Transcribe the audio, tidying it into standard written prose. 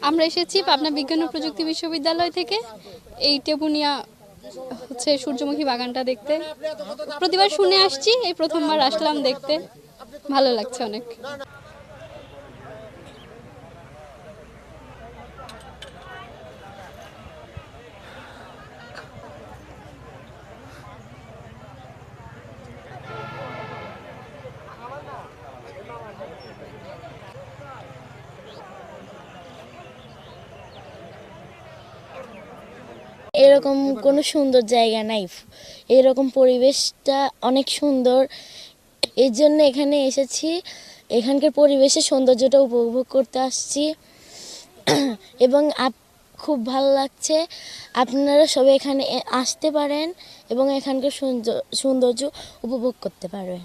আমরা এসেছি পাবনা বিজ্ঞান ও প্রযুক্তি বিশ্ববিদ্যালয় থেকে এই টেবুনিয়া সূর্যমুখী বাগানটা দেখতে। প্রতিবার শুনে আসছি, এই প্রথমবার আসলাম দেখতে, ভালো লাগছে অনেক। এরকম কোনো সুন্দর জায়গা নাই, এরকম পরিবেশটা অনেক সুন্দর, এই জন্য এখানে এসেছি, এখানকার পরিবেশের সৌন্দর্যটা উপভোগ করতে আসছি এবং খুব ভালো লাগছে। আপনারা সবাই এখানে আসতে পারেন এবং এখানকার সৌন্দর্য উপভোগ করতে পারবেন।